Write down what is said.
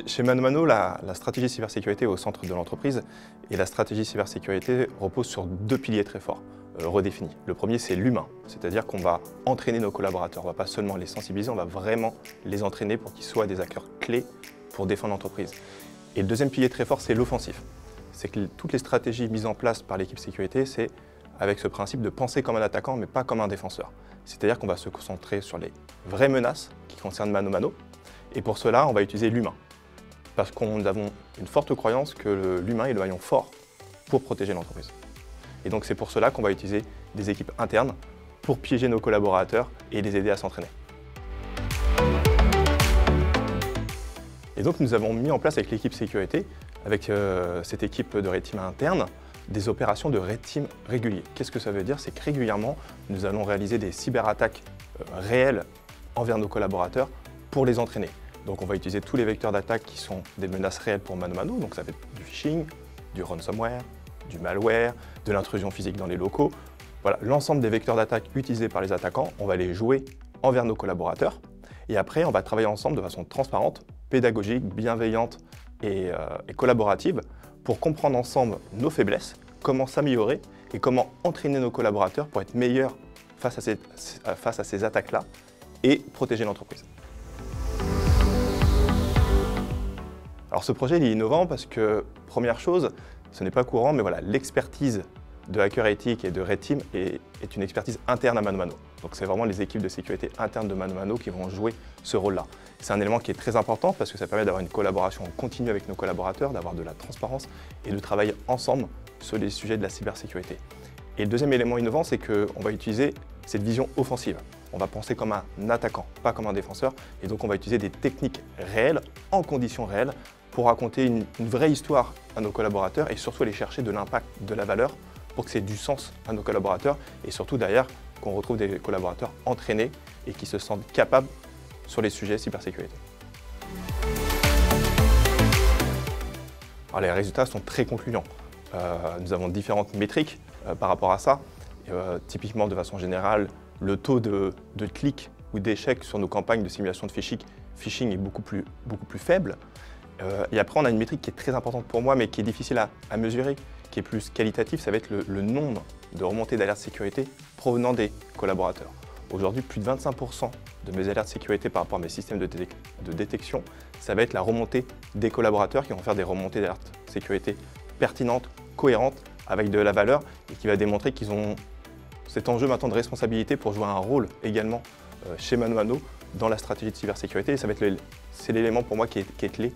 Chez Mano Mano, la stratégie cybersécurité est au centre de l'entreprise et la stratégie cybersécurité repose sur deux piliers très forts, redéfinis. Le premier, c'est l'humain, c'est-à-dire qu'on va entraîner nos collaborateurs. On ne va pas seulement les sensibiliser, on va vraiment les entraîner pour qu'ils soient des acteurs clés pour défendre l'entreprise. Et le deuxième pilier très fort, c'est l'offensif. C'est que toutes les stratégies mises en place par l'équipe sécurité, c'est avec ce principe de penser comme un attaquant, mais pas comme un défenseur. C'est-à-dire qu'on va se concentrer sur les vraies menaces qui concernent Mano Mano. Et pour cela, on va utiliser l'humain. Parce que nous avons une forte croyance que l'humain est le maillon fort pour protéger l'entreprise. Et donc c'est pour cela qu'on va utiliser des équipes internes pour piéger nos collaborateurs et les aider à s'entraîner. Et donc nous avons mis en place avec l'équipe sécurité, avec cette équipe de Red Team interne, des opérations de Red Team réguliers. Qu'est-ce que ça veut dire? C'est que régulièrement, nous allons réaliser des cyberattaques réelles envers nos collaborateurs pour les entraîner. Donc on va utiliser tous les vecteurs d'attaque qui sont des menaces réelles pour Mano Mano, donc ça va être du phishing, du ransomware, du malware, de l'intrusion physique dans les locaux. Voilà, l'ensemble des vecteurs d'attaque utilisés par les attaquants, on va les jouer envers nos collaborateurs. Et après, on va travailler ensemble de façon transparente, pédagogique, bienveillante et collaborative pour comprendre ensemble nos faiblesses, comment s'améliorer et comment entraîner nos collaborateurs pour être meilleurs face à ces attaques-là et protéger l'entreprise. Alors ce projet il est innovant parce que, première chose, ce n'est pas courant, mais voilà, l'expertise de Hacker Ethic et de Red Team est une expertise interne à Mano Mano. Donc c'est vraiment les équipes de sécurité internes de Mano Mano qui vont jouer ce rôle-là. C'est un élément qui est très important parce que ça permet d'avoir une collaboration continue avec nos collaborateurs, d'avoir de la transparence et de travailler ensemble sur les sujets de la cybersécurité. Et le deuxième élément innovant, c'est qu'on va utiliser cette vision offensive. On va penser comme un attaquant, pas comme un défenseur. Et donc on va utiliser des techniques réelles, en conditions réelles, pour raconter une vraie histoire à nos collaborateurs et surtout aller chercher de l'impact, de la valeur pour que c'est du sens à nos collaborateurs et surtout derrière qu'on retrouve des collaborateurs entraînés et qui se sentent capables sur les sujets cybersécurité. Alors, les résultats sont très concluants. Nous avons différentes métriques par rapport à ça. Typiquement, de façon générale, le taux de clics ou d'échecs sur nos campagnes de simulation de phishing est beaucoup plus faible. Et après, on a une métrique qui est très importante pour moi, mais qui est difficile à mesurer, qui est plus qualitative, ça va être le nombre de remontées d'alerte sécurité provenant des collaborateurs. Aujourd'hui, plus de 25% de mes alertes sécurité par rapport à mes systèmes de détection, ça va être la remontée des collaborateurs qui vont faire des remontées d'alerte sécurité pertinentes, cohérentes, avec de la valeur et qui va démontrer qu'ils ont cet enjeu maintenant de responsabilité pour jouer un rôle également chez Mano Mano dans la stratégie de cybersécurité. Et ça va être c'est l'élément pour moi qui est clé